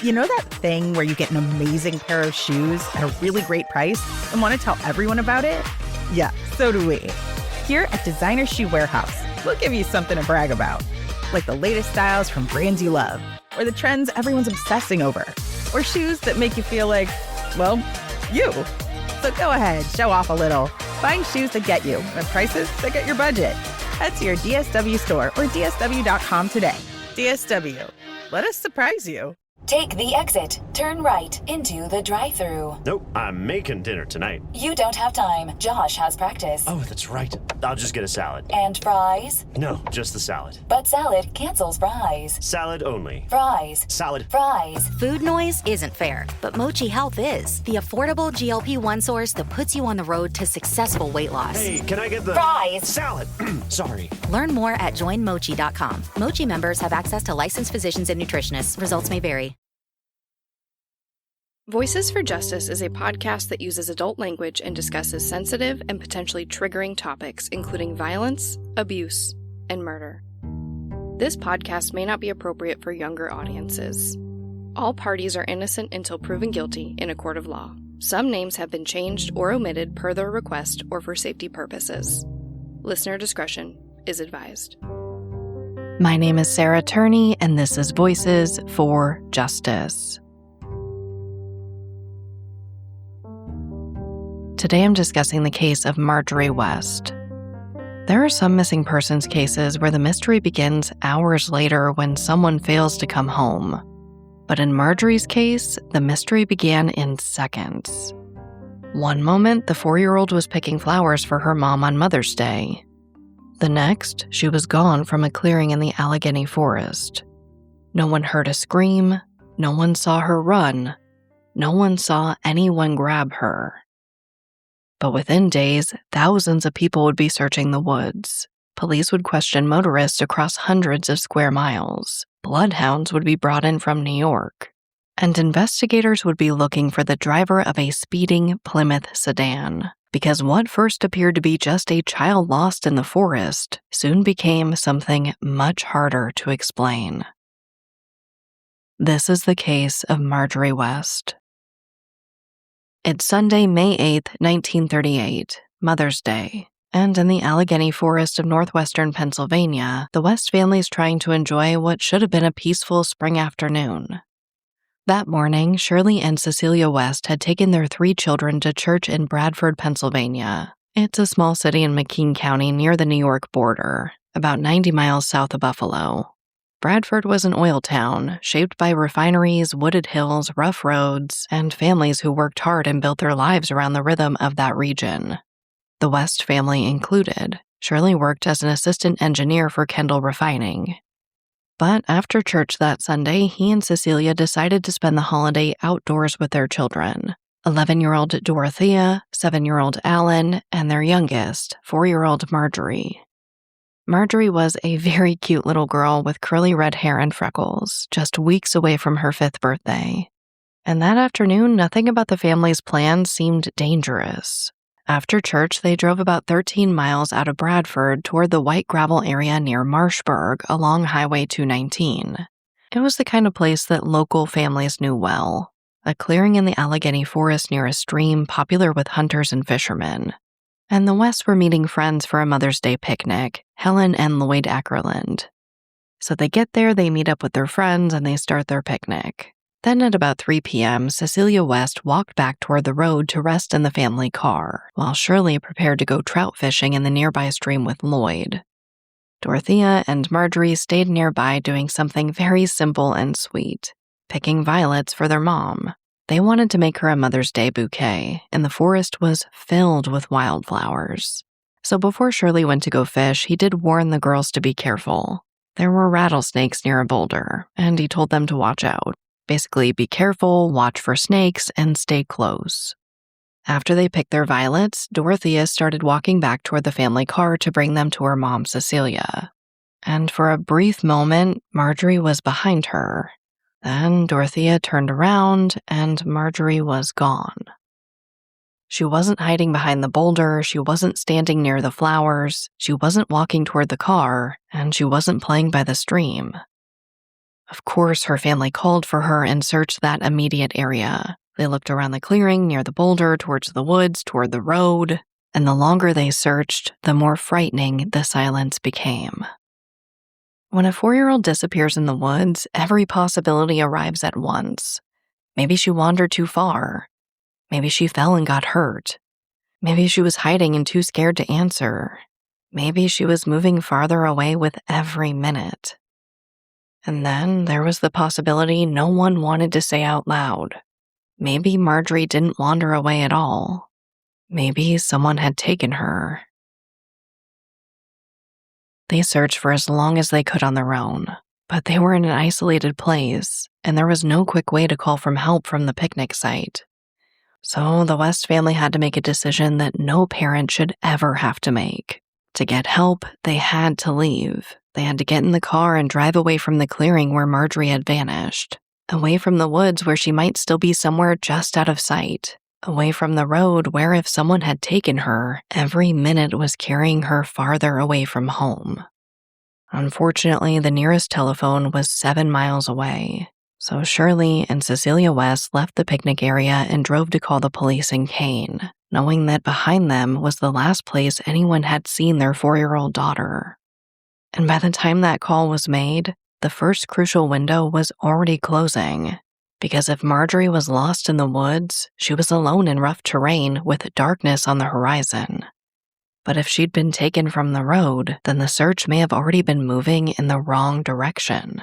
You know that thing where you get an amazing pair of shoes at a really great price and want to tell everyone about it? Yeah, so do we. Here at Designer Shoe Warehouse, we'll give you something to brag about, like the latest styles from brands you love, or the trends everyone's obsessing over, or shoes that make you feel like, well, you. So go ahead, show off a little. Find shoes that get you at prices that get your budget. Head to your DSW store or DSW.com today. DSW, let us surprise you. Take the exit. Turn right into the drive-thru. Nope, I'm making dinner tonight. You don't have time. Josh has practice. Oh, that's right. I'll just get a salad. And fries? No, just the salad. But salad cancels fries. Salad only. Fries. Salad. Fries. Food noise isn't fair, but Mochi Health is. The affordable GLP-1 source that puts you on the road to successful weight loss. Hey, can I get the... Fries. Salad. Sorry. Learn more at joinmochi.com. Mochi members have access to licensed physicians and nutritionists. Results may vary. Voices for Justice is a podcast that uses adult language and discusses sensitive and potentially triggering topics, including violence, abuse, and murder. This podcast may not be appropriate for younger audiences. All parties are innocent until proven guilty in a court of law. Some names have been changed or omitted per their request or for safety purposes. Listener discretion is advised. My name is Sarah Turney, and this is Voices for Justice. Today I'm discussing the case of Marjorie West. There are some missing persons cases where the mystery begins hours later when someone fails to come home. But in Marjorie's case, the mystery began in seconds. One moment, the 4-year-old was picking flowers for her mom on Mother's Day. The next, she was gone from a clearing in the Allegheny Forest. No one heard a scream, no one saw her run, no one saw anyone grab her. But within days, thousands of people would be searching the woods. Police would question motorists across hundreds of square miles. Bloodhounds would be brought in from New York. And investigators would be looking for the driver of a speeding Plymouth sedan. Because what first appeared to be just a child lost in the forest soon became something much harder to explain. This is the case of Marjorie West. It's Sunday, May 8th, 1938, Mother's Day, and in the Allegheny Forest of northwestern Pennsylvania, the West family is trying to enjoy what should have been a peaceful spring afternoon. That morning, Shirley and Cecilia West had taken their 3 children to church in Bradford, Pennsylvania. It's a small city in McKean County near the New York border, about 90 miles south of Buffalo. Bradford was an oil town, shaped by refineries, wooded hills, rough roads, and families who worked hard and built their lives around the rhythm of that region. The West family included. Shirley worked as an assistant engineer for Kendall Refining. But after church that Sunday, he and Cecilia decided to spend the holiday outdoors with their children, 11-year-old Dorothea, 7-year-old Alan, and their youngest, 4-year-old Marjorie. Marjorie was a very cute little girl with curly red hair and freckles, just weeks away from her 5th birthday. And that afternoon, nothing about the family's plans seemed dangerous. After church, they drove about 13 miles out of Bradford toward the white gravel area near Marshburg along Highway 219. It was the kind of place that local families knew well, a clearing in the Allegheny Forest near a stream popular with hunters and fishermen. And the Wests were meeting friends for a Mother's Day picnic, Helen and Lloyd Ackerland. So they get there, they meet up with their friends, and they start their picnic. Then at about 3 p.m., Cecilia West walked back toward the road to rest in the family car, while Shirley prepared to go trout fishing in the nearby stream with Lloyd. Dorothea and Marjorie stayed nearby doing something very simple and sweet, picking violets for their mom. They wanted to make her a Mother's Day bouquet, and the forest was filled with wildflowers. So before Shirley went to go fish, he did warn the girls to be careful. There were rattlesnakes near a boulder, and he told them to watch out. Basically, be careful, watch for snakes, and stay close. After they picked their violets, Dorothea started walking back toward the family car to bring them to her mom, Cecilia. And for a brief moment, Marjorie was behind her. Then Dorothea turned around, and Marjorie was gone. She wasn't hiding behind the boulder, she wasn't standing near the flowers, she wasn't walking toward the car, and she wasn't playing by the stream. Of course, her family called for her and searched that immediate area. They looked around the clearing, near the boulder, towards the woods, toward the road, and the longer they searched, the more frightening the silence became. When a 4-year-old disappears in the woods, every possibility arrives at once. Maybe she wandered too far. Maybe she fell and got hurt. Maybe she was hiding and too scared to answer. Maybe she was moving farther away with every minute. And then there was the possibility no one wanted to say out loud. Maybe Marjorie didn't wander away at all. Maybe someone had taken her. They searched for as long as they could on their own, but they were in an isolated place, and there was no quick way to call for help from the picnic site. So the West family had to make a decision that no parent should ever have to make. To get help, they had to leave. They had to get in the car and drive away from the clearing where Marjorie had vanished, away from the woods where she might still be somewhere just out of sight, away from the road where if someone had taken her, every minute was carrying her farther away from home. Unfortunately, the nearest telephone was 7 miles away, so Shirley and Cecilia West left the picnic area and drove to call the police in Kane, knowing that behind them was the last place anyone had seen their 4-year-old daughter. And by the time that call was made, the first crucial window was already closing, because if Marjorie was lost in the woods, she was alone in rough terrain with darkness on the horizon. But if she'd been taken from the road, then the search may have already been moving in the wrong direction.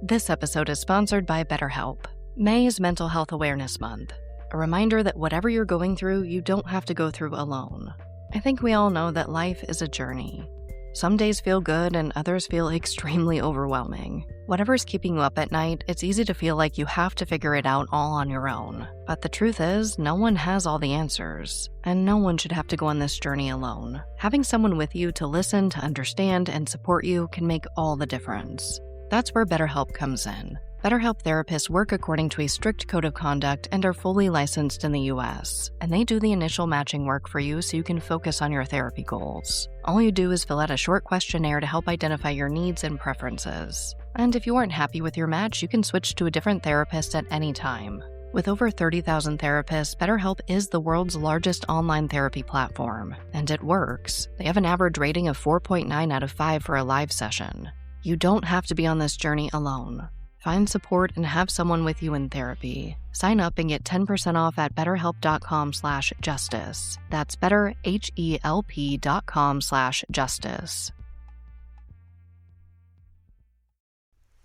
This episode is sponsored by BetterHelp. May is Mental Health Awareness Month, a reminder that whatever you're going through, you don't have to go through alone. I think we all know that life is a journey. Some days feel good and others feel extremely overwhelming. Whatever's keeping you up at night, it's easy to feel like you have to figure it out all on your own. But the truth is, no one has all the answers, and no one should have to go on this journey alone. Having someone with you to listen, to understand, and support you can make all the difference. That's where BetterHelp comes in. BetterHelp therapists work according to a strict code of conduct and are fully licensed in the U.S., and they do the initial matching work for you so you can focus on your therapy goals. All you do is fill out a short questionnaire to help identify your needs and preferences. And if you aren't happy with your match, you can switch to a different therapist at any time. With over 30,000 therapists, BetterHelp is the world's largest online therapy platform, and it works. They have an average rating of 4.9 out of 5 for a live session. You don't have to be on this journey alone. Find support and have someone with you in therapy. Sign up and get 10% off at betterhelp.com/justice. That's betterhelp.com/justice.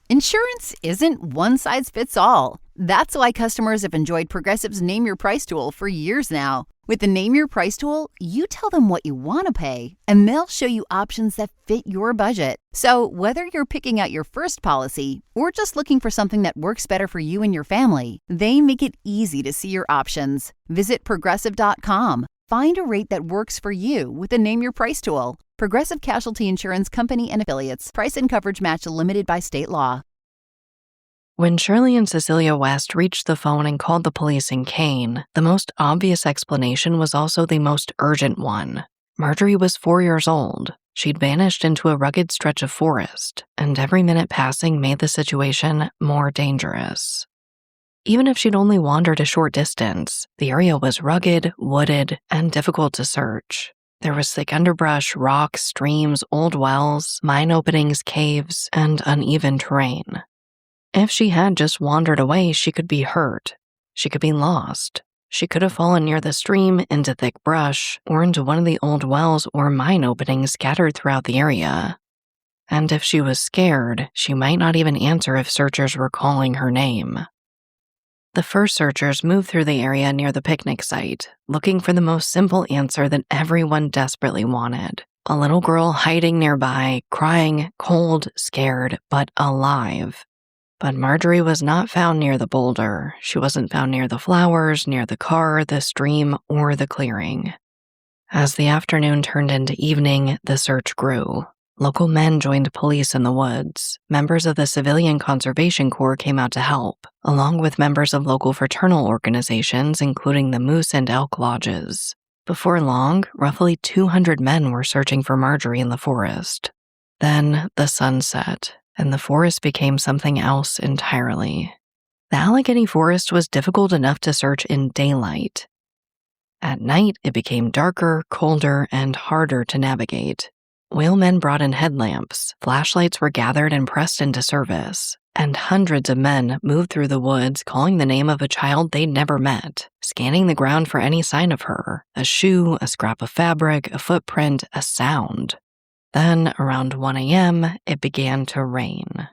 Insurance isn't one size fits all. That's why customers have enjoyed Progressive's Name Your Price tool for years now. With the Name Your Price tool, you tell them what you want to pay, and they'll show you options that fit your budget. So whether you're picking out your first policy or just looking for something that works better for you and your family, they make it easy to see your options. Visit Progressive.com. Find a rate that works for you with the Name Your Price tool. Progressive Casualty Insurance Company and Affiliates. Price and coverage match limited by state law. When Shirley and Cecilia West reached the phone and called the police in Kane, the most obvious explanation was also the most urgent one. Marjorie was 4 years old. She'd vanished into a rugged stretch of forest, and every minute passing made the situation more dangerous. Even if she'd only wandered a short distance, the area was rugged, wooded, and difficult to search. There was thick underbrush, rocks, streams, old wells, mine openings, caves, and uneven terrain. If she had just wandered away, she could be hurt. She could be lost. She could have fallen near the stream, into thick brush, or into one of the old wells or mine openings scattered throughout the area. And if she was scared, she might not even answer if searchers were calling her name. The first searchers moved through the area near the picnic site, looking for the most simple answer that everyone desperately wanted. A little girl hiding nearby, crying, cold, scared, but alive. But Marjorie was not found near the boulder. She wasn't found near the flowers, near the car, the stream, or the clearing. As the afternoon turned into evening, the search grew. Local men joined police in the woods. Members of the Civilian Conservation Corps came out to help, along with members of local fraternal organizations, including the Moose and Elk Lodges. Before long, roughly 200 men were searching for Marjorie in the forest. Then the sun set, and the forest became something else entirely. The Allegheny Forest was difficult enough to search in daylight. At night, it became darker, colder, and harder to navigate. Whalemen brought in headlamps, flashlights were gathered and pressed into service, and hundreds of men moved through the woods calling the name of a child they'd never met, scanning the ground for any sign of her, a shoe, a scrap of fabric, a footprint, a sound. Then, around 1 a.m., it began to rain.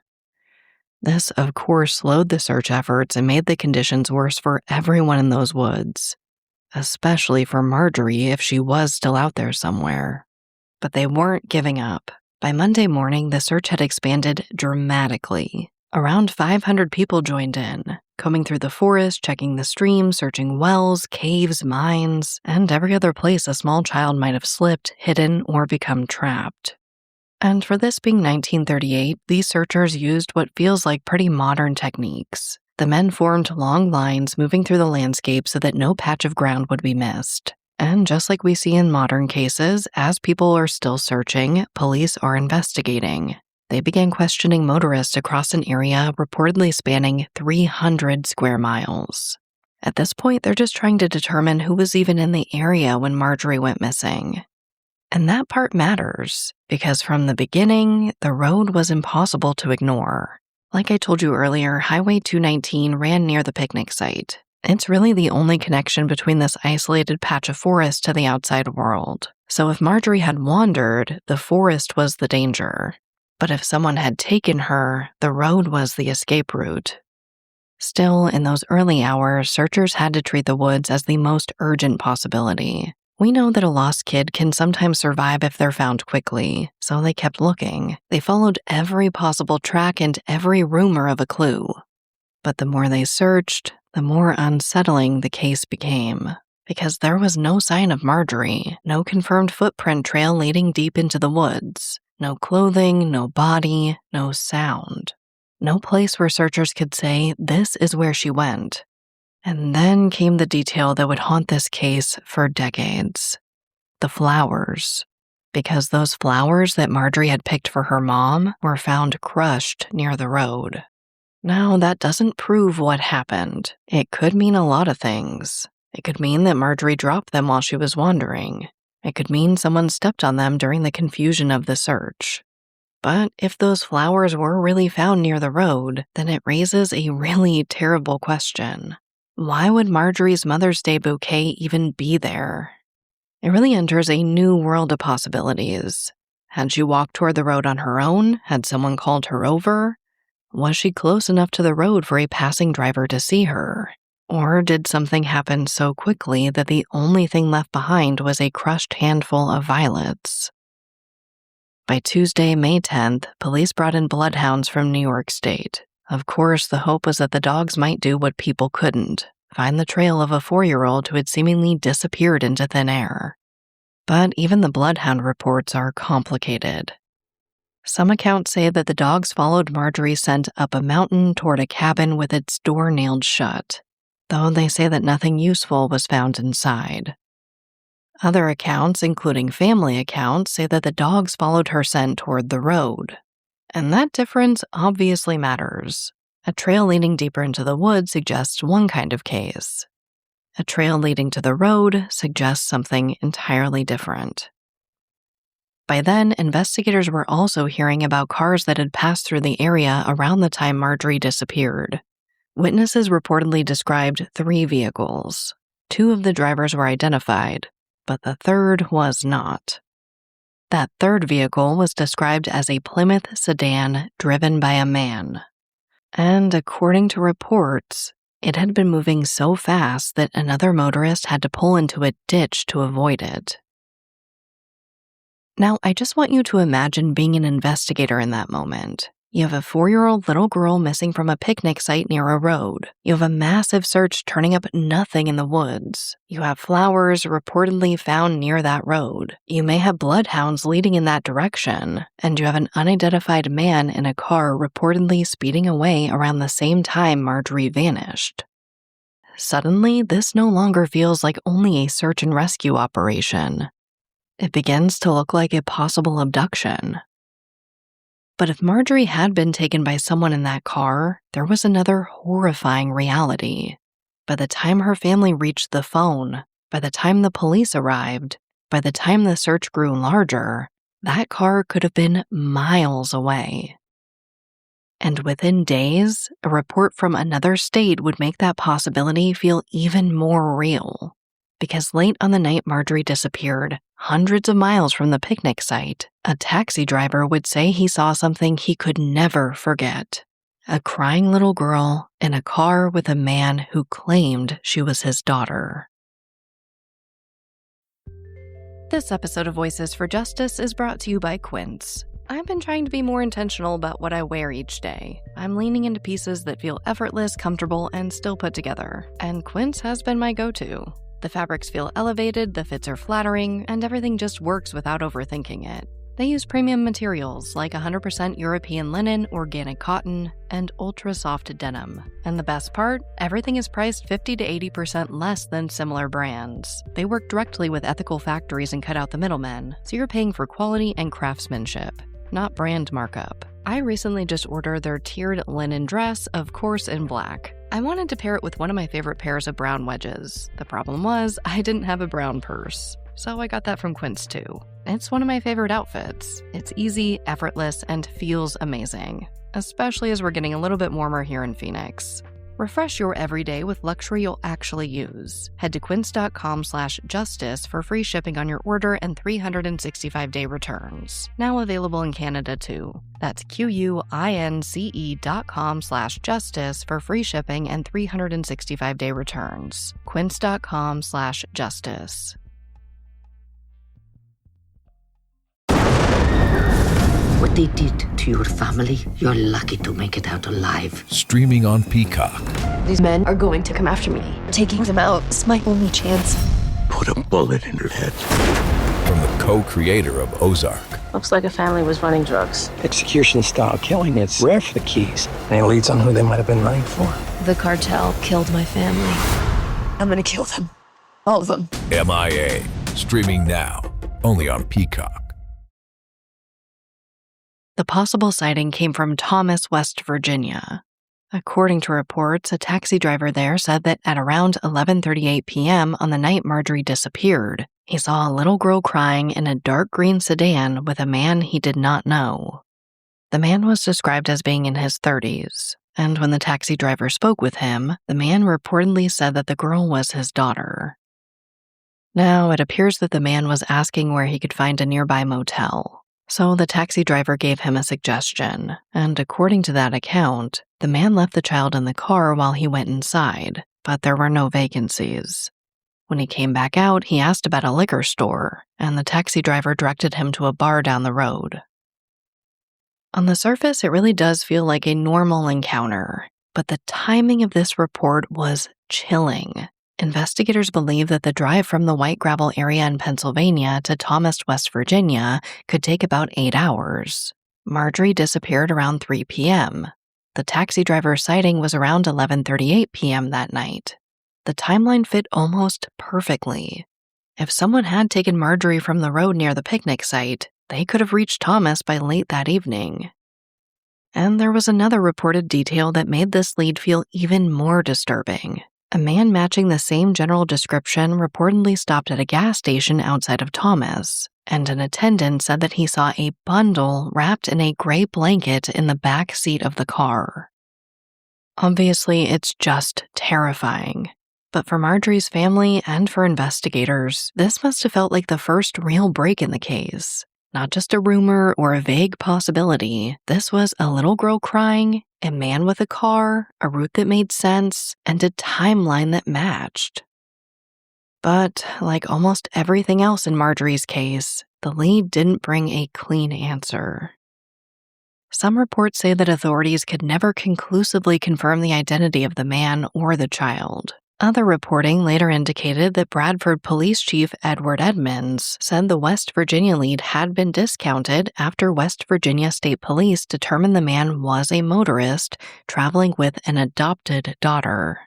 This, of course, slowed the search efforts and made the conditions worse for everyone in those woods, especially for Marjorie if she was still out there somewhere. But they weren't giving up. By Monday morning, the search had expanded dramatically. Around 500 people joined in, combing through the forest, checking the stream, searching wells, caves, mines, and every other place a small child might have slipped, hidden, or become trapped. And for this being 1938, these searchers used what feels like pretty modern techniques. The men formed long lines moving through the landscape so that no patch of ground would be missed. And just like we see in modern cases, as people are still searching, police are investigating. They began questioning motorists across an area reportedly spanning 300 square miles. At this point, they're just trying to determine who was even in the area when Marjorie went missing. And that part matters, because from the beginning, the road was impossible to ignore. Like I told you earlier, Highway 219 ran near the picnic site. It's really the only connection between this isolated patch of forest to the outside world. So if Marjorie had wandered, the forest was the danger. But if someone had taken her, the road was the escape route. Still, in those early hours, searchers had to treat the woods as the most urgent possibility. We know that a lost kid can sometimes survive if they're found quickly, so they kept looking. They followed every possible track and every rumor of a clue. But the more they searched, the more unsettling the case became, because there was no sign of Marjorie, no confirmed footprint trail leading deep into the woods, no clothing, no body, no sound, no place where searchers could say, this is where she went. And then came the detail that would haunt this case for decades. The flowers. Because those flowers that Marjorie had picked for her mom were found crushed near the road. Now, that doesn't prove what happened. It could mean a lot of things. It could mean that Marjorie dropped them while she was wandering. It could mean someone stepped on them during the confusion of the search. But if those flowers were really found near the road, then it raises a really terrible question. Why would Marjorie's Mother's Day bouquet even be there? It really enters a new world of possibilities. Had she walked toward the road on her own? Had someone called her over? Was she close enough to the road for a passing driver to see her? Or did something happen so quickly that the only thing left behind was a crushed handful of violets? By Tuesday, May 10th, police brought in bloodhounds from New York State. Of course, the hope was that the dogs might do what people couldn't, find the trail of a 4-year-old who had seemingly disappeared into thin air. But even the bloodhound reports are complicated. Some accounts say that the dogs followed Marjorie's scent up a mountain toward a cabin with its door nailed shut, though they say that nothing useful was found inside. Other accounts, including family accounts, say that the dogs followed her scent toward the road. And that difference obviously matters. A trail leading deeper into the woods suggests one kind of case. A trail leading to the road suggests something entirely different. By then, investigators were also hearing about cars that had passed through the area around the time Marjorie disappeared. Witnesses reportedly described 3 vehicles. 2 of the drivers were identified, but the third was not. That third vehicle was described as a Plymouth sedan driven by a man. And according to reports, it had been moving so fast that another motorist had to pull into a ditch to avoid it. Now, I just want you to imagine being an investigator in that moment. You have a 4-year-old little girl missing from a picnic site near a road. You have a massive search turning up nothing in the woods. You have flowers reportedly found near that road. You may have bloodhounds leading in that direction. And you have an unidentified man in a car reportedly speeding away around the same time Marjorie vanished. Suddenly, this no longer feels like only a search and rescue operation. It begins to look like a possible abduction. But if Marjorie had been taken by someone in that car, there was another horrifying reality. By the time her family reached the phone, by the time the police arrived, by the time the search grew larger, that car could have been miles away. And within days, a report from another state would make that possibility feel even more real. Because late on the night Marjorie disappeared, hundreds of miles from the picnic site, a taxi driver would say he saw something he could never forget. A crying little girl in a car with a man who claimed she was his daughter. This episode of Voices for Justice is brought to you by Quince. I've been trying to be more intentional about what I wear each day. I'm leaning into pieces that feel effortless, comfortable, and still put together, and Quince has been my go-to. The fabrics feel elevated, the fits are flattering, and everything just works without overthinking it. They use premium materials like 100% European linen, organic cotton, and ultra-soft denim. And the best part? Everything is priced 50 to 80% less than similar brands. They work directly with ethical factories and cut out the middlemen, so you're paying for quality and craftsmanship, not brand markup. I recently just ordered their tiered linen dress, of course in black. I wanted to pair it with one of my favorite pairs of brown wedges. The problem was, I didn't have a brown purse. So I got that from Quince too. It's one of my favorite outfits. It's easy, effortless, and feels amazing, especially as we're getting a little bit warmer here in Phoenix. Refresh your everyday with luxury you'll actually use. Head to quince.com/justice for free shipping on your order and 365-day returns. Now available in Canada too. That's QUINCE.com/justice for free shipping and 365-day returns. Quince.com/justice. What they did to your family, you're lucky to make it out alive. Streaming on Peacock. These men are going to come after me. Taking them out is my only chance. Put a bullet in her head. From the co-creator of Ozark. Looks like a family was running drugs. Execution-style killing, it's rare for the Keys. And it leads on who they might have been running for. The cartel killed my family. I'm gonna kill them. All of them. MIA. Streaming now. Only on Peacock. The possible sighting came from Thomas, West Virginia. According to reports, a taxi driver there said that at around 11:38 p.m. on the night Marjorie disappeared, he saw a little girl crying in a dark green sedan with a man he did not know. The man was described as being in his 30s, and when the taxi driver spoke with him, the man reportedly said that the girl was his daughter. Now, it appears that the man was asking where he could find a nearby motel. So the taxi driver gave him a suggestion, and according to that account, the man left the child in the car while he went inside, but there were no vacancies. When he came back out, he asked about a liquor store, and the taxi driver directed him to a bar down the road. On the surface, it really does feel like a normal encounter, but the timing of this report was chilling. Investigators believe that the drive from the White Gravel area in Pennsylvania to Thomas, West Virginia could take about 8 hours. Marjorie disappeared around 3 p.m. The taxi driver's sighting was around 11:38 p.m. that night. The timeline fit almost perfectly. If someone had taken Marjorie from the road near the picnic site, they could have reached Thomas by late that evening. And there was another reported detail that made this lead feel even more disturbing. A man matching the same general description reportedly stopped at a gas station outside of Thomas, and an attendant said that he saw a bundle wrapped in a gray blanket in the back seat of the car. Obviously, it's just terrifying. But for Marjorie's family and for investigators, this must have felt like the first real break in the case. Not just a rumor or a vague possibility. This was a little girl crying, a man with a car, a route that made sense, and a timeline that matched. But, like almost everything else in Marjorie's case, the lead didn't bring a clean answer. Some reports say that authorities could never conclusively confirm the identity of the man or the child. Other reporting later indicated that Bradford Police Chief Edward Edmonds said the West Virginia lead had been discounted after West Virginia State Police determined the man was a motorist traveling with an adopted daughter.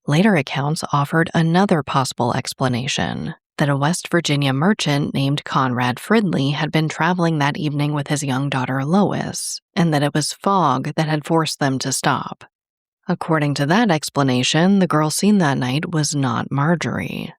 Later accounts offered another possible explanation, that a West Virginia merchant named Conrad Fridley had been traveling that evening with his young daughter Lois, and that it was fog that had forced them to stop. According to that explanation, the girl seen that night was not Marjorie.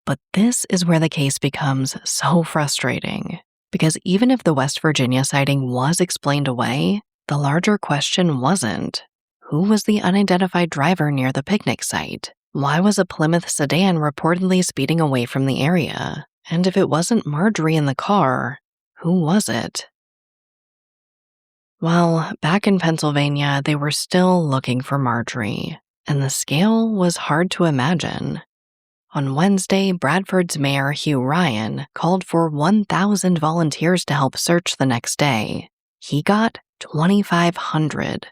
But this is where the case becomes so frustrating, because even if the West Virginia sighting was explained away, the larger question wasn't. Who was the unidentified driver near the picnic site? Why was a Plymouth sedan reportedly speeding away from the area? And if it wasn't Marjorie in the car, who was it? Well, back in Pennsylvania, they were still looking for Marjorie, and the scale was hard to imagine. On Wednesday, Bradford's mayor, Hugh Ryan, called for 1,000 volunteers to help search the next day. He got 2,500.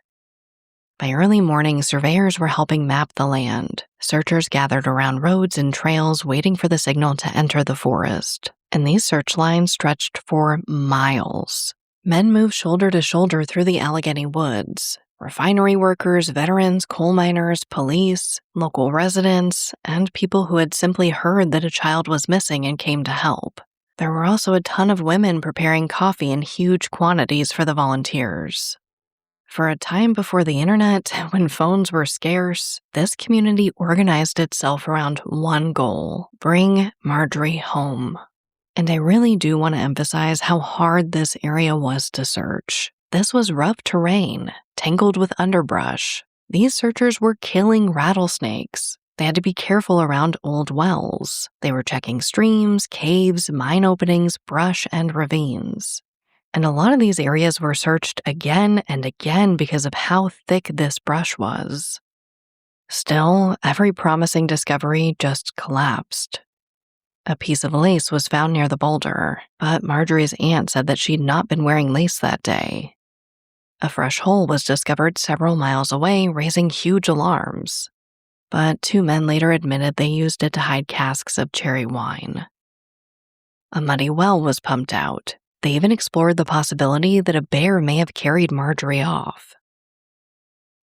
By early morning, surveyors were helping map the land. Searchers gathered around roads and trails waiting for the signal to enter the forest, and these search lines stretched for miles. Men moved shoulder to shoulder through the Allegheny woods. Refinery workers, veterans, coal miners, police, local residents, and people who had simply heard that a child was missing and came to help. There were also a ton of women preparing coffee in huge quantities for the volunteers. For a time before the internet, when phones were scarce, this community organized itself around one goal: bring Marjorie home. And I really do want to emphasize how hard this area was to search. This was rough terrain, tangled with underbrush. These searchers were killing rattlesnakes. They had to be careful around old wells. They were checking streams, caves, mine openings, brush, and ravines. And a lot of these areas were searched again and again because of how thick this brush was. Still, every promising discovery just collapsed. A piece of lace was found near the boulder, but Marjorie's aunt said that she'd not been wearing lace that day. A fresh hole was discovered several miles away, raising huge alarms. But 2 men later admitted they used it to hide casks of cherry wine. A muddy well was pumped out. They even explored the possibility that a bear may have carried Marjorie off.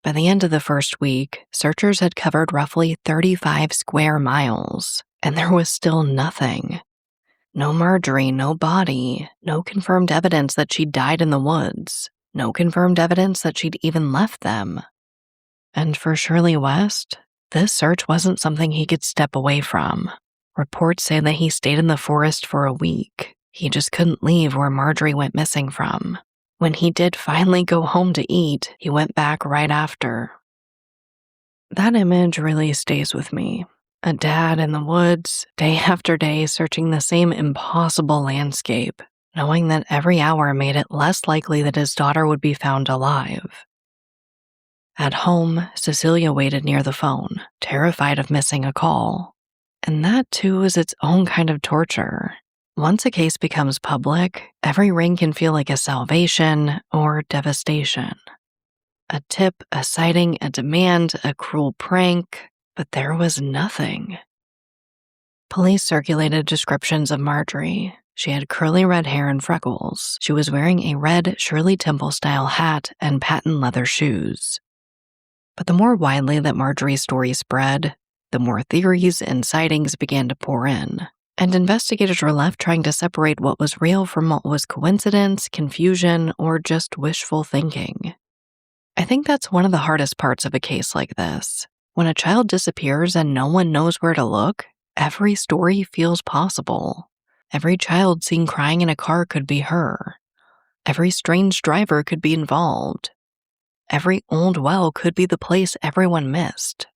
By the end of the first week, searchers had covered roughly 35 square miles, and there was still nothing. No Marjorie, no body, no confirmed evidence that she'd died in the woods, no confirmed evidence that she'd even left them. And for Shirley West, this search wasn't something he could step away from. Reports say that he stayed in the forest for a week. He just couldn't leave where Marjorie went missing from. When he did finally go home to eat, he went back right after. That image really stays with me. A dad in the woods, day after day, searching the same impossible landscape, knowing that every hour made it less likely that his daughter would be found alive. At home, Cecilia waited near the phone, terrified of missing a call. And that, too, is its own kind of torture. Once a case becomes public, every ring can feel like a salvation or devastation. A tip, a sighting, a demand, a cruel prank, but there was nothing. Police circulated descriptions of Marjorie. She had curly red hair and freckles. She was wearing a red Shirley Temple-style hat and patent leather shoes. But the more widely that Marjorie's story spread, the more theories and sightings began to pour in. And investigators were left trying to separate what was real from what was coincidence, confusion, or just wishful thinking. I think that's one of the hardest parts of a case like this. When a child disappears and no one knows where to look, every story feels possible. Every child seen crying in a car could be her. Every strange driver could be involved. Every old well could be the place everyone missed.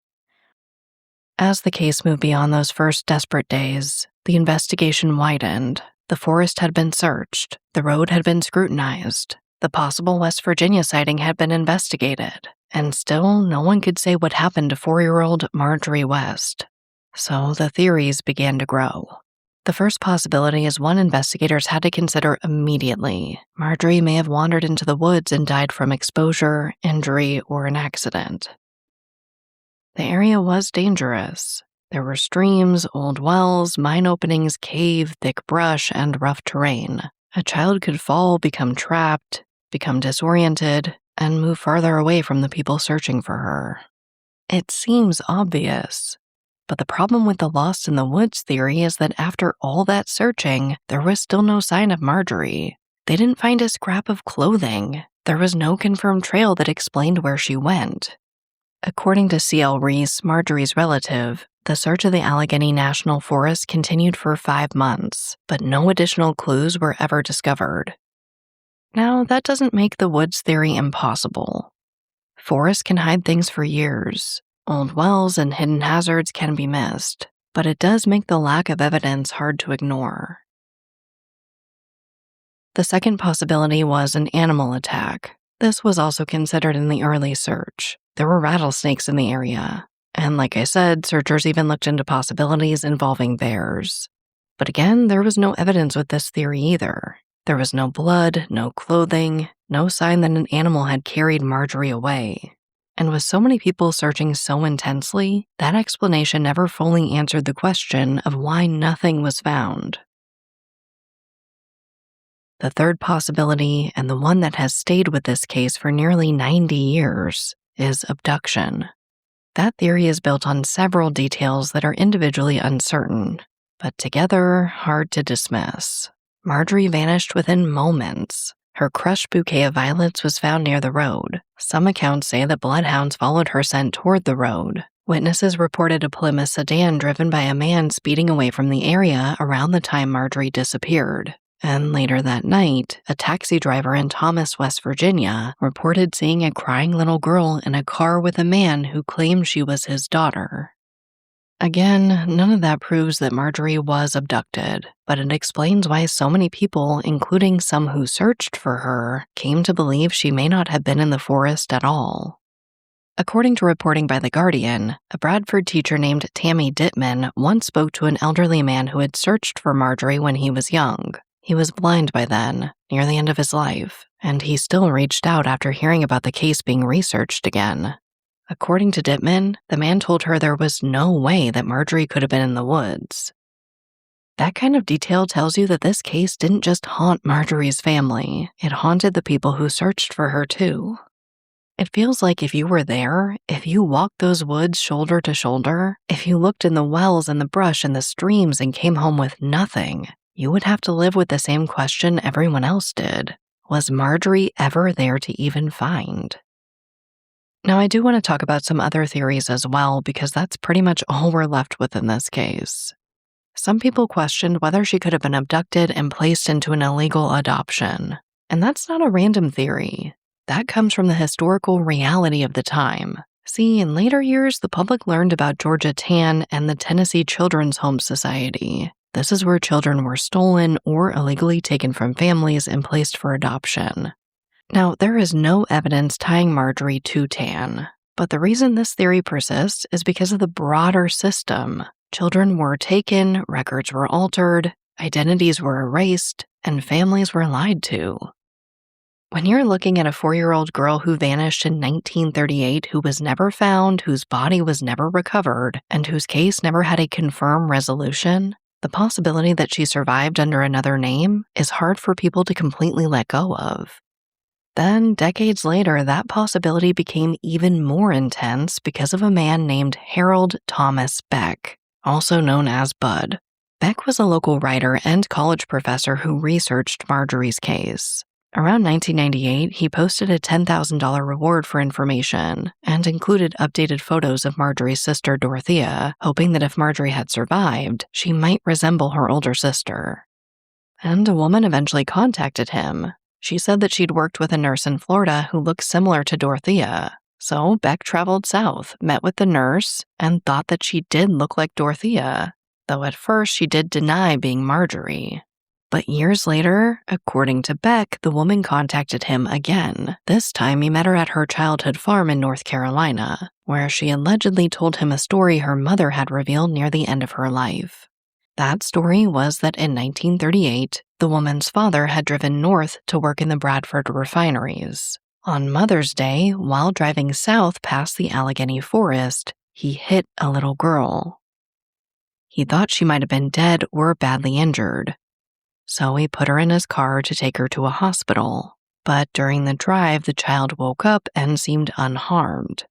As the case moved beyond those first desperate days, the investigation widened. The forest had been searched. The road had been scrutinized. The possible West Virginia sighting had been investigated. And still, no one could say what happened to 4-year-old Marjorie West. So the theories began to grow. The first possibility is one investigators had to consider immediately. Marjorie may have wandered into the woods and died from exposure, injury, or an accident. The area was dangerous. There were streams, old wells, mine openings, cave, thick brush, and rough terrain. A child could fall, become trapped, become disoriented, and move farther away from the people searching for her. It seems obvious, But the problem with the lost in the woods theory is that after all that searching, there was still no sign of Marjorie. They didn't find a scrap of clothing. There was no confirmed trail that explained where she went. According to C.L. Reese, Marjorie's relative, the search of the Allegheny National Forest continued for 5 months, but no additional clues were ever discovered. Now, that doesn't make the woods theory impossible. Forests can hide things for years. Old wells and hidden hazards can be missed, but it does make the lack of evidence hard to ignore. The second possibility was an animal attack. This was also considered in the early search. There were rattlesnakes in the area, and like I said, searchers even looked into possibilities involving bears. But again, there was no evidence with this theory either. There was no blood, no clothing, no sign that an animal had carried Marjorie away. And with so many people searching so intensely, that explanation never fully answered the question of why nothing was found. The third possibility, and the one that has stayed with this case for nearly 90 years, is abduction. That theory is built on several details that are individually uncertain, but together hard to dismiss. Marjorie vanished within moments. Her crushed bouquet of violets was found near the road. Some accounts say that bloodhounds followed her scent toward the road. Witnesses reported a Plymouth sedan driven by a man speeding away from the area around the time Marjorie disappeared. And later that night, a taxi driver in Thomas, West Virginia, reported seeing a crying little girl in a car with a man who claimed she was his daughter. Again, none of that proves that Marjorie was abducted, but it explains why so many people, including some who searched for her, came to believe she may not have been in the forest at all. According to reporting by The Guardian, a Bradford teacher named Tammy Dittman once spoke to an elderly man who had searched for Marjorie when he was young. He was blind by then, near the end of his life, and he still reached out after hearing about the case being researched again. According to Dittman, the man told her there was no way that Marjorie could have been in the woods. That kind of detail tells you that this case didn't just haunt Marjorie's family, it haunted the people who searched for her too. It feels like if you were there, if you walked those woods shoulder to shoulder, if you looked in the wells and the brush and the streams and came home with nothing, you would have to live with the same question everyone else did. Was Marjorie ever there to even find? Now, I do want to talk about some other theories as well, because that's pretty much all we're left with in this case. Some people questioned whether she could have been abducted and placed into an illegal adoption. And that's not a random theory. That comes from the historical reality of the time. See, in later years, the public learned about Georgia Tann and the Tennessee Children's Home Society. This is where children were stolen or illegally taken from families and placed for adoption. Now, there is no evidence tying Marjorie to Tann, but the reason this theory persists is because of the broader system. Children were taken, records were altered, identities were erased, and families were lied to. When you're looking at a 4-year-old girl who vanished in 1938, who was never found, whose body was never recovered, and whose case never had a confirmed resolution, the possibility that she survived under another name is hard for people to completely let go of. Then, decades later, that possibility became even more intense because of a man named Harold Thomas Beck, also known as Bud. Beck was a local writer and college professor who researched Marjorie's case. Around 1998, he posted a $10,000 reward for information and included updated photos of Marjorie's sister Dorothea, hoping that if Marjorie had survived, she might resemble her older sister. And a woman eventually contacted him. She said that she'd worked with a nurse in Florida who looked similar to Dorothea. So Beck traveled south, met with the nurse, and thought that she did look like Dorothea, though at first she did deny being Marjorie. But years later, according to Beck, the woman contacted him again. This time he met her at her childhood farm in North Carolina, where she allegedly told him a story her mother had revealed near the end of her life. That story was that in 1938, the woman's father had driven north to work in the Bradford refineries. On Mother's Day, while driving south past the Allegheny Forest, he hit a little girl. He thought she might have been dead or badly injured, so he put her in his car to take her to a hospital. But during the drive, the child woke up and seemed unharmed.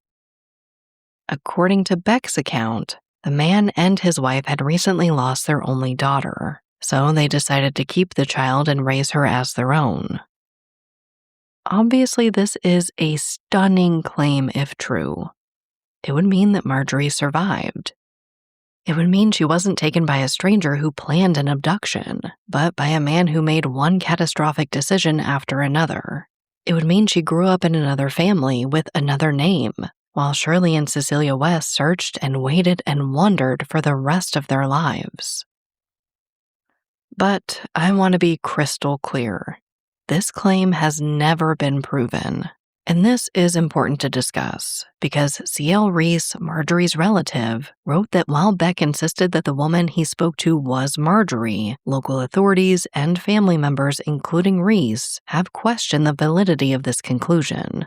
According to Beck's account, The man and his wife had recently lost their only daughter, so they decided to keep the child and raise her as their own. Obviously, this is a stunning claim if true. It would mean that Marjorie survived. It would mean she wasn't taken by a stranger who planned an abduction, but by a man who made one catastrophic decision after another. It would mean she grew up in another family with another name, while Shirley and Cecilia West searched and waited and wondered for the rest of their lives. But I want to be crystal clear. This claim has never been proven. And this is important to discuss because C.L. Reese, Marjorie's relative, wrote that while Beck insisted that the woman he spoke to was Marjorie, local authorities and family members, including Reese, have questioned the validity of this conclusion.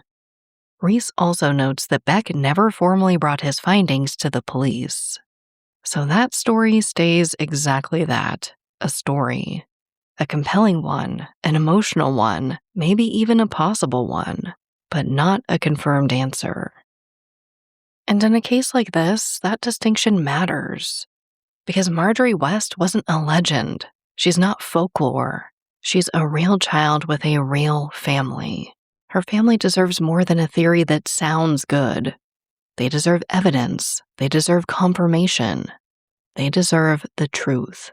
Reese also notes that Beck never formally brought his findings to the police. So that story stays exactly that, a story. A compelling one, an emotional one, maybe even a possible one, but not a confirmed answer. And in a case like this, that distinction matters. Because Marjorie West wasn't a legend. She's not folklore. She's a real child with a real family. Her family deserves more than a theory that sounds good. They deserve evidence. They deserve confirmation. They deserve the truth.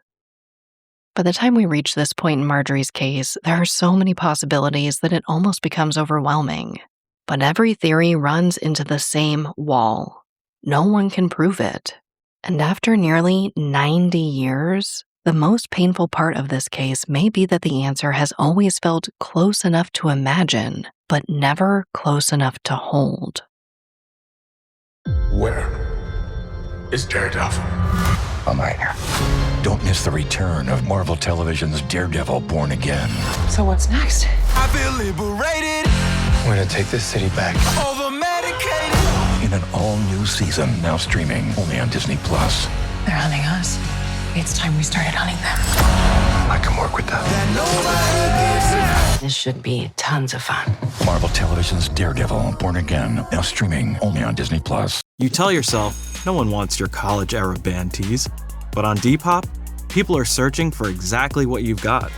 By the time we reach this point in Marjorie's case, there are so many possibilities that it almost becomes overwhelming. But every theory runs into the same wall. No one can prove it. And after nearly 90 years, the most painful part of this case may be that the answer has always felt close enough to imagine, but never close enough to hold. Where is Daredevil? I'm right here. Don't miss the return of Marvel Television's Daredevil Born Again. So what's next? I feel liberated. We're gonna take this city back. Over-medicated. In an all-new season, now streaming only on Disney+. They're hunting us. It's time we started hunting them. I can work with that. This should be tons of fun. Marvel Television's Daredevil Born Again, now streaming only on Disney+. You tell yourself, no one wants your college-era band tees. But on Depop, people are searching for exactly what you've got.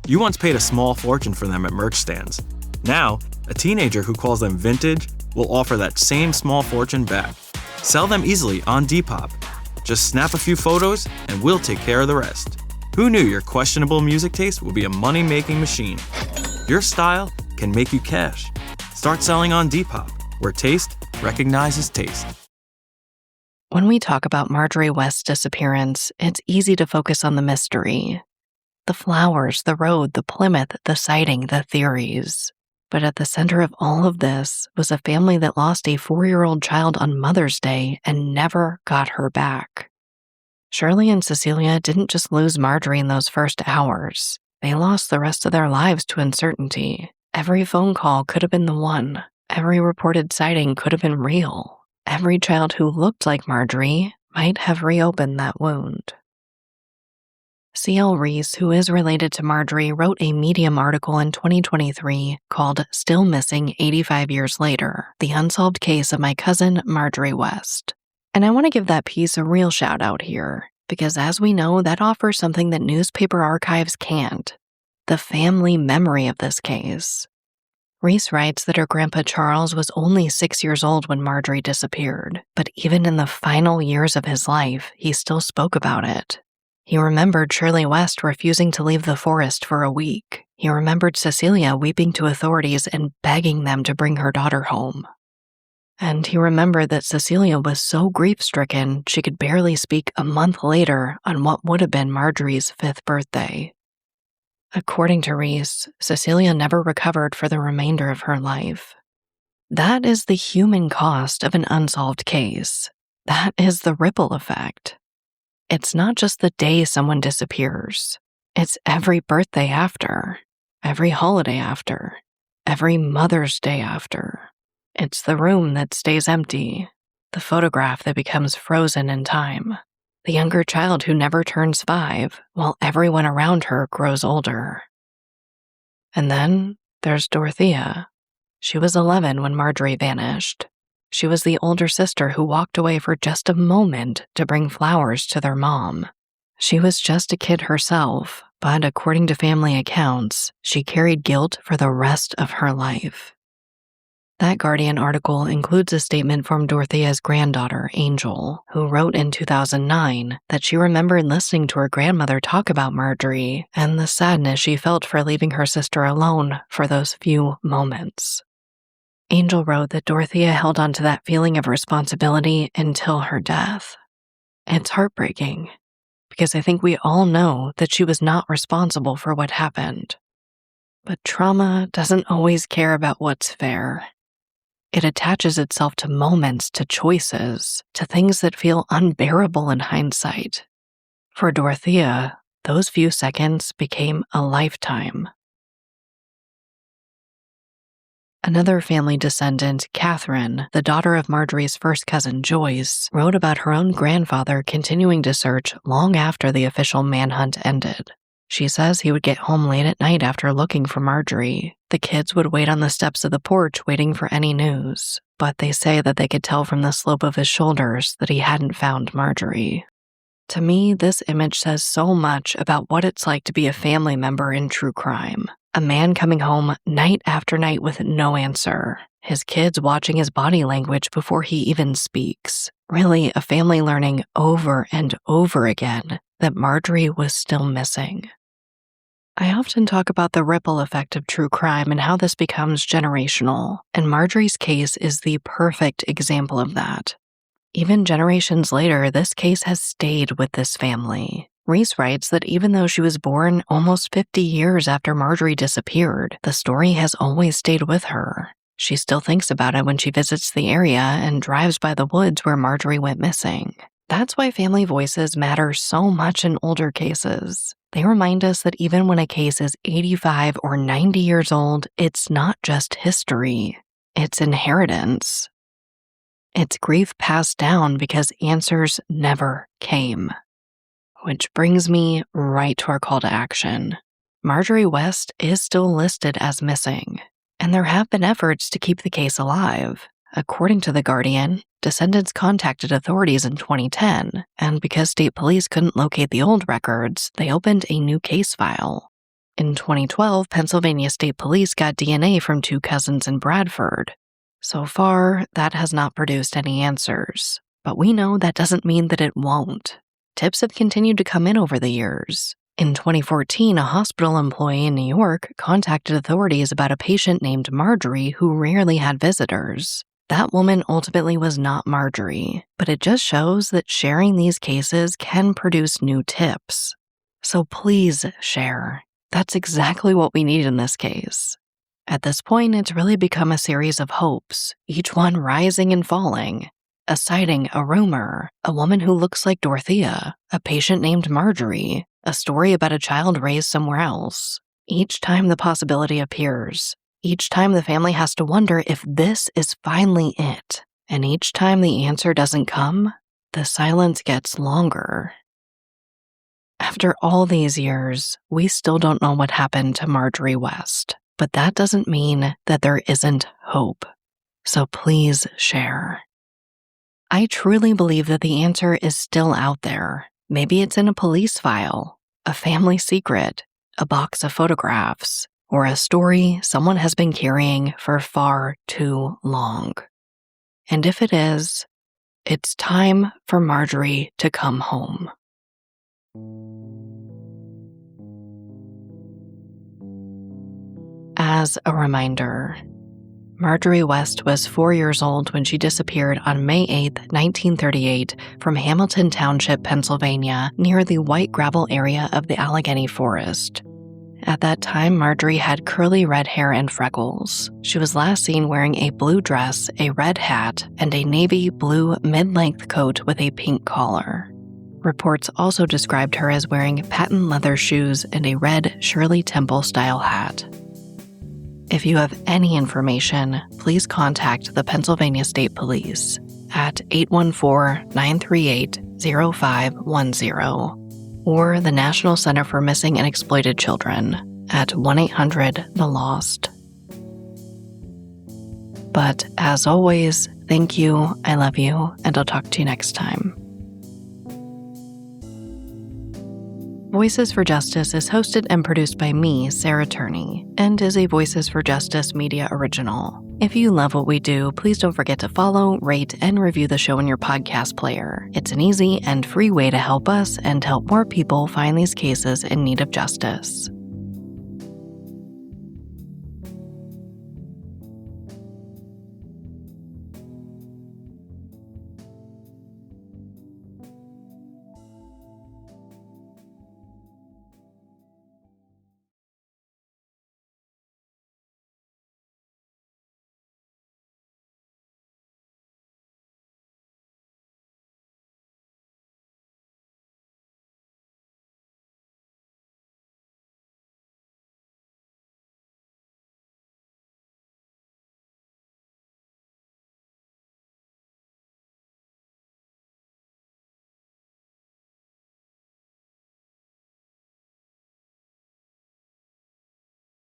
You once paid a small fortune for them at merch stands. Now, a teenager who calls them vintage will offer that same small fortune back. Sell them easily on Depop. Just snap a few photos and we'll take care of the rest. Who knew your questionable music taste would be a money-making machine? Your style can make you cash. Start selling on Depop, where taste recognizes taste. When we talk about Marjorie West's disappearance, it's easy to focus on the mystery. The flowers, the road, the Plymouth, the sighting, the theories. But at the center of all of this was a family that lost a 4-year-old child on Mother's Day and never got her back. Shirley and Cecilia didn't just lose Marjorie in those first hours. They lost the rest of their lives to uncertainty. Every phone call could have been the one. Every reported sighting could have been real. Every child who looked like Marjorie might have reopened that wound. C.L. Reese, who is related to Marjorie, wrote a Medium article in 2023 called Still Missing 85 Years Later, The Unsolved Case of My Cousin Marjorie West. And I want to give that piece a real shout out here, because as we know, that offers something that newspaper archives can't: the family memory of this case. Reese writes that her grandpa Charles was only 6 years old when Marjorie disappeared, but even in the final years of his life, he still spoke about it. He remembered Shirley West refusing to leave the forest for a week. He remembered Cecilia weeping to authorities and begging them to bring her daughter home. And he remembered that Cecilia was so grief-stricken she could barely speak a month later on what would have been Marjorie's 5th birthday. According to Reese, Cecilia never recovered for the remainder of her life. That is the human cost of an unsolved case. That is the ripple effect. It's not just the day someone disappears. It's every birthday after, every holiday after, every Mother's Day after. It's the room that stays empty, the photograph that becomes frozen in time, the younger child who never turns 5 while everyone around her grows older. And then there's Dorothea. She was 11 when Marjorie vanished. She was the older sister who walked away for just a moment to bring flowers to their mom. She was just a kid herself, but according to family accounts, she carried guilt for the rest of her life. That Guardian article includes a statement from Dorothea's granddaughter, Angel, who wrote in 2009 that she remembered listening to her grandmother talk about Marjorie and the sadness she felt for leaving her sister alone for those few moments. Angel wrote that Dorothea held on to that feeling of responsibility until her death. It's heartbreaking, because I think we all know that she was not responsible for what happened. But trauma doesn't always care about what's fair. It attaches itself to moments, to choices, to things that feel unbearable in hindsight. For Dorothea, those few seconds became a lifetime. Another family descendant, Catherine, the daughter of Marjorie's first cousin Joyce, wrote about her own grandfather continuing to search long after the official manhunt ended. She says he would get home late at night after looking for Marjorie. The kids would wait on the steps of the porch waiting for any news, but they say that they could tell from the slope of his shoulders that he hadn't found Marjorie. To me, this image says so much about what it's like to be a family member in true crime. A man coming home night after night with no answer. His kids watching his body language before he even speaks. Really, a family learning over and over again that Marjorie was still missing. I often talk about the ripple effect of true crime and how this becomes generational, and Marjorie's case is the perfect example of that. Even generations later, this case has stayed with this family. Reese writes that even though she was born almost 50 years after Marjorie disappeared, the story has always stayed with her. She still thinks about it when she visits the area and drives by the woods where Marjorie went missing. That's why family voices matter so much in older cases. They remind us that even when a case is 85 or 90 years old, it's not just history, it's inheritance. It's grief passed down because answers never came. Which brings me right to our call to action. Marjorie West is still listed as missing, and there have been efforts to keep the case alive. According to The Guardian, descendants contacted authorities in 2010, and because state police couldn't locate the old records, they opened a new case file. In 2012, Pennsylvania State Police got DNA from 2 cousins in Bradford. So far, that has not produced any answers, but we know that doesn't mean that it won't. Tips have continued to come in over the years. In 2014, a hospital employee in New York contacted authorities about a patient named Marjorie who rarely had visitors. That woman ultimately was not Marjorie, but it just shows that sharing these cases can produce new tips. So please share. That's exactly what we need in this case. At this point, it's really become a series of hopes, each one rising and falling. A sighting, a rumor, a woman who looks like Dorothea, a patient named Marjorie, a story about a child raised somewhere else. Each time the possibility appears, each time the family has to wonder if this is finally it. And each time the answer doesn't come, the silence gets longer. After all these years, we still don't know what happened to Marjorie West, but that doesn't mean that there isn't hope. So please share. I truly believe that the answer is still out there. Maybe it's in a police file, a family secret, a box of photographs, or a story someone has been carrying for far too long. And if it is, it's time for Marjorie to come home. As a reminder, Marjorie West was 4 years old when she disappeared on May 8, 1938, from Hamilton Township, Pennsylvania, near the white gravel area of the Allegheny Forest. At that time, Marjorie had curly red hair and freckles. She was last seen wearing a blue dress, a red hat, and a navy blue mid-length coat with a pink collar. Reports also described her as wearing patent leather shoes and a red Shirley Temple-style hat. If you have any information, please contact the Pennsylvania State Police at 814-938-0510 or the National Center for Missing and Exploited Children at 1-800-THE-LOST. But as always, thank you, I love you, and I'll talk to you next time. Voices for Justice is hosted and produced by me, Sarah Turney, and is a Voices for Justice media original. If you love what we do, please don't forget to follow, rate, and review the show in your podcast player. It's an easy and free way to help us and help more people find these cases in need of justice.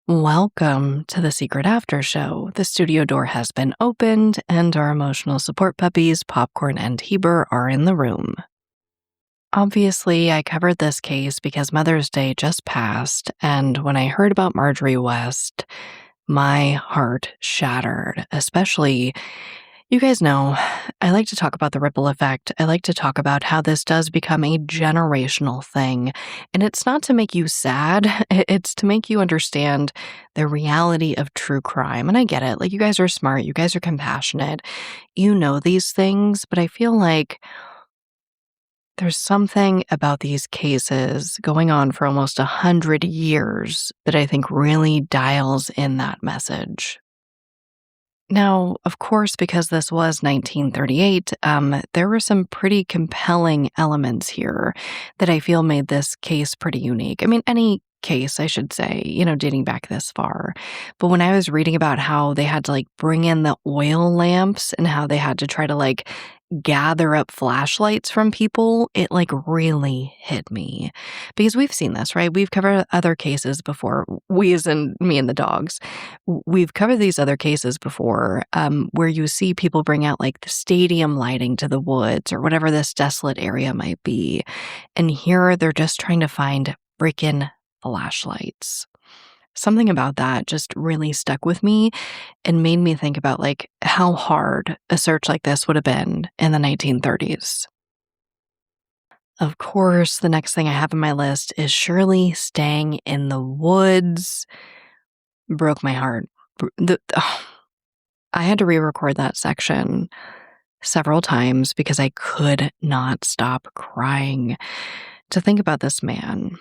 Welcome to the Secret After Show. The studio door has been opened, and our emotional support puppies, Popcorn and Heber, are in the room. Obviously, I covered this case because Mother's Day just passed, and when I heard about Marjorie West, my heart shattered, especially, you guys know, I like to talk about the ripple effect. I like to talk about how this does become a generational thing. And it's not to make you sad. It's to make you understand the reality of true crime. And I get it. Like, you guys are smart. You guys are compassionate. You know these things. But I feel like there's something about these cases going on for almost 100 years that I think really dials in that message. Now, of course, because this was 1938, there were some pretty compelling elements here that I feel made this case pretty unique. I mean, any case, I should say, dating back this far. But when I was reading about how they had to bring in the oil lamps and how they had to try to gather up flashlights from people, it really hit me. Because we've seen this, right? We've covered other cases before. We as in me and the dogs. We've covered these other cases before where you see people bring out the stadium lighting to the woods or whatever this desolate area might be. And here they're just trying to find freaking flashlights. Something about that just really stuck with me and made me think about how hard a search like this would have been in the 1930s. Of course, the next thing I have on my list is Shirley staying in the woods. Broke my heart. I had to re-record that section several times because I could not stop crying to think about this man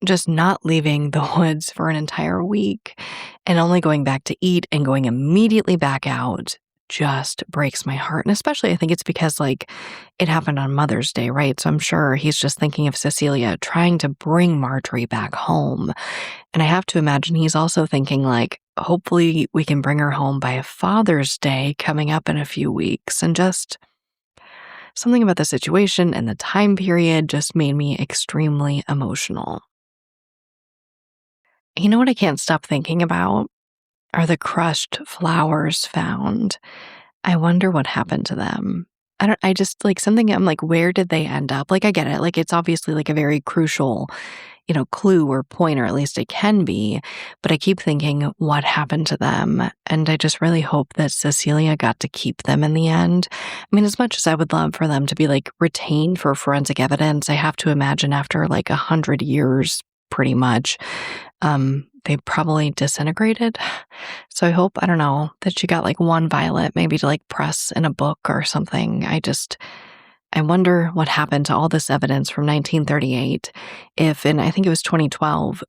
just not leaving the woods for an entire week and only going back to eat and going immediately back out just breaks my heart. And especially I think it's because it happened on Mother's Day, right? So I'm sure he's just thinking of Cecilia trying to bring Marjorie back home. And I have to imagine he's also thinking hopefully we can bring her home by Father's Day coming up in a few weeks. And just something about the situation and the time period just made me extremely emotional. You know what I can't stop thinking about are the crushed flowers found. I wonder what happened to them. I just something, I'm where did they end up? I get it. It's obviously a very crucial, clue or point, or at least it can be. But I keep thinking, what happened to them? And I just really hope that Cecilia got to keep them in the end. I mean, as much as I would love for them to be retained for forensic evidence, I have to imagine after 100 years, pretty much, they probably disintegrated. So I hope, I don't know, that she got one violet maybe to press in a book or something. I wonder what happened to all this evidence from 1938 if, and I think it was 2012,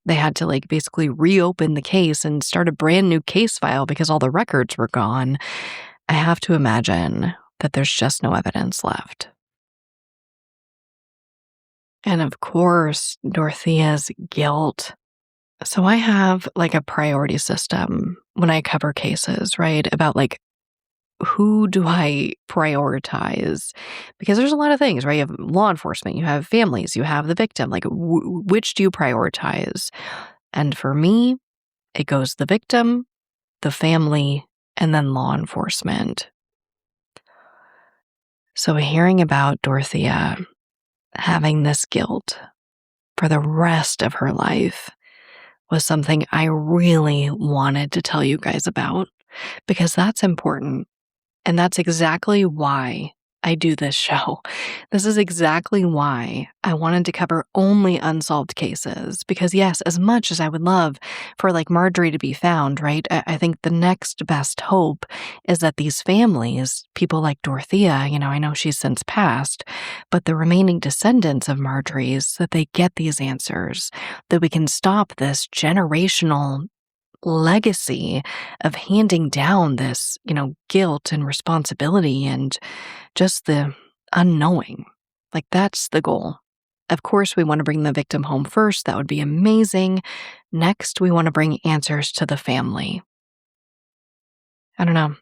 they had to basically reopen the case and start a brand new case file because all the records were gone. I have to imagine that there's just no evidence left. And of course, Dorothea's guilt. So I have a priority system when I cover cases, right? About who do I prioritize? Because there's a lot of things, right? You have law enforcement, you have families, you have the victim. Which do you prioritize? And for me, it goes the victim, the family, and then law enforcement. So hearing about Dorothea having this guilt for the rest of her life was something I really wanted to tell you guys about, because that's important. And that's exactly why I do this show. This is exactly why I wanted to cover only unsolved cases. Because yes, as much as I would love for like Marjorie to be found, right? I think the next best hope is that these families, people like Dorothea, I know she's since passed, but the remaining descendants of Marjorie's, that they get these answers, that we can stop this generational legacy of handing down this, guilt and responsibility and just the unknowing. Like, that's the goal. Of course, we want to bring the victim home first. That would be amazing. Next, we want to bring answers to the family. I don't know.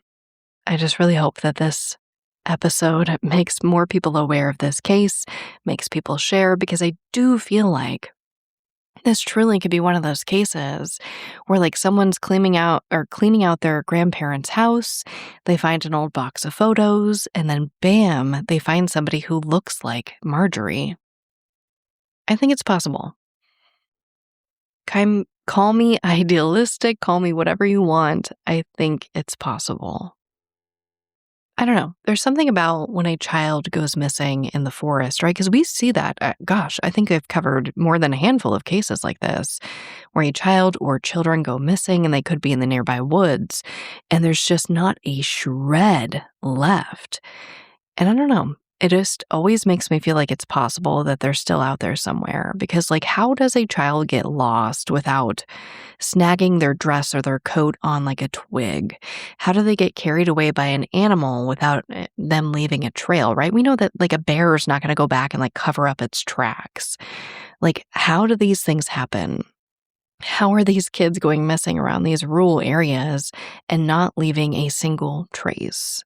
I just really hope that this episode makes more people aware of this case, makes people share, because I do feel like this truly could be one of those cases where like someone's cleaning out their grandparents' house, they find an old box of photos, and then bam, they find somebody who looks like Marjorie. I think it's possible. Call me idealistic, call me whatever you want. I think it's possible. I don't know. There's something about when a child goes missing in the forest, right? Because we see that. I think I've covered more than a handful of cases like this where a child or children go missing and they could be in the nearby woods and there's just not a shred left. And I don't know. It just always makes me feel like it's possible that they're still out there somewhere. Because, like, how does a child get lost without snagging their dress or their coat on, like, a twig? How do they get carried away by an animal without them leaving a trail, right? We know that, like, a bear is not going to go back and, like, cover up its tracks. Like, how do these things happen? How are these kids going missing around these rural areas and not leaving a single trace?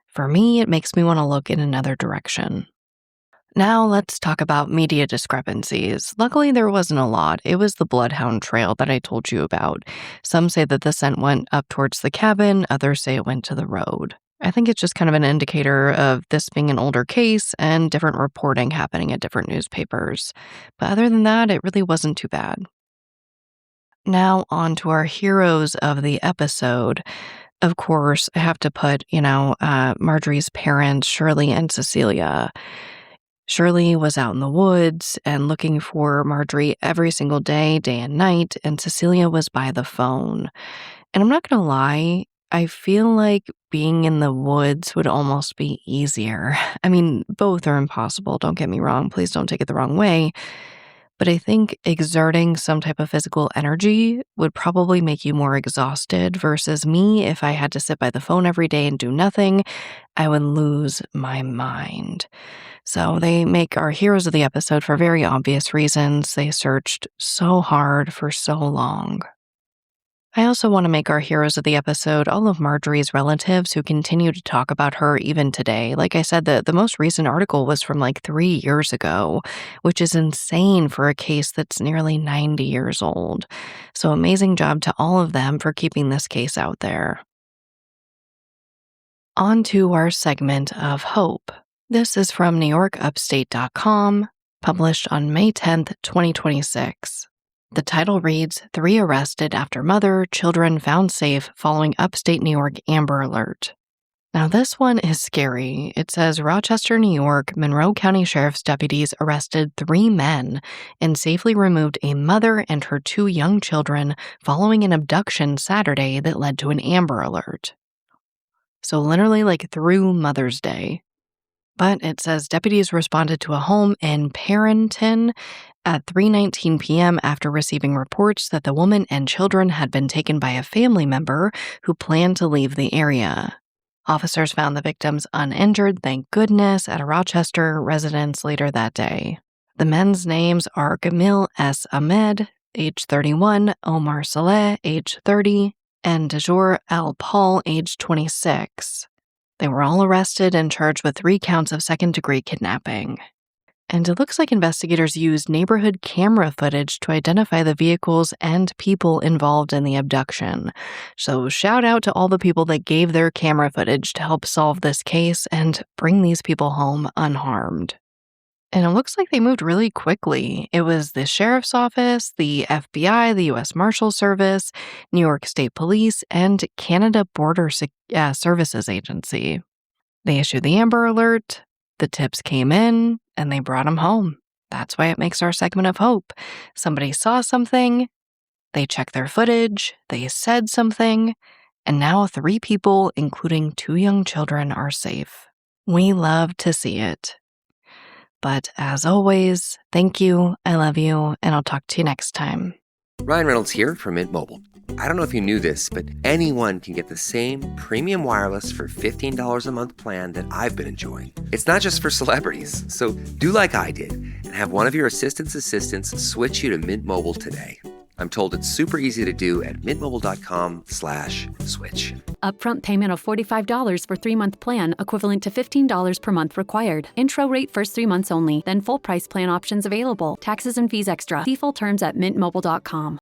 For me, it makes me want to look in another direction. Now let's talk about media discrepancies. Luckily, there wasn't a lot. It was the Bloodhound Trail that I told you about. Some say that the scent went up towards the cabin, others say it went to the road. I think it's just kind of an indicator of this being an older case and different reporting happening at different newspapers. But other than that, it really wasn't too bad. Now on to our heroes of the episode. Of course, I have to put, Marjorie's parents, Shirley and Cecilia. Shirley was out in the woods and looking for Marjorie every single day, day and night, and Cecilia was by the phone. And I'm not going to lie, I feel like being in the woods would almost be easier. I mean, both are impossible, don't get me wrong, please don't take it the wrong way. But I think exerting some type of physical energy would probably make you more exhausted versus me. If I had to sit by the phone every day and do nothing, I would lose my mind. So they make our heroes of the episode for very obvious reasons. They searched so hard for so long. I also want to make our heroes of the episode all of Marjorie's relatives who continue to talk about her even today. Like I said, the most recent article was from like 3 years ago, which is insane for a case that's nearly 90 years old. So amazing job to all of them for keeping this case out there. On to our segment of hope. This is from NewYorkUpstate.com, published on May 10th, 2026. The title reads, 3 arrested after mother, children found safe following upstate New York Amber Alert. Now this one is scary. It says Rochester, New York, Monroe County Sheriff's deputies arrested 3 men and safely removed a mother and her 2 young children following an abduction Saturday that led to an Amber Alert. So literally like through Mother's Day. But it says deputies responded to a home in Parenton at 3:19 p.m. after receiving reports that the woman and children had been taken by a family member who planned to leave the area. Officers found the victims uninjured, thank goodness, at a Rochester residence later that day. The men's names are Gamil S. Ahmed, age 31, Omar Saleh, age 30, and Dejor Al Paul, age 26. They were all arrested and charged with 3 counts of second-degree kidnapping. And it looks like investigators used neighborhood camera footage to identify the vehicles and people involved in the abduction. So shout out to all the people that gave their camera footage to help solve this case and bring these people home unharmed. And it looks like they moved really quickly. It was the sheriff's office, the FBI, the U.S. Marshals Service, New York State Police, and Canada Border Services Agency. They issued the Amber Alert, the tips came in, and they brought them home. That's why it makes our segment of hope. Somebody saw something, they checked their footage, they said something, and now 3 people, including 2 young children, are safe. We love to see it. But as always, thank you, I love you, and I'll talk to you next time. Ryan Reynolds here from Mint Mobile. I don't know if you knew this, but anyone can get the same premium wireless for $15 a month plan that I've been enjoying. It's not just for celebrities. So do like I did and have one of your assistants switch you to Mint Mobile today. I'm told it's super easy to do at mintmobile.com/switch. Upfront payment of $45 for 3-month plan, equivalent to $15 per month required. Intro rate first 3 months only, then full price plan options available. Taxes and fees extra. See full terms at mintmobile.com.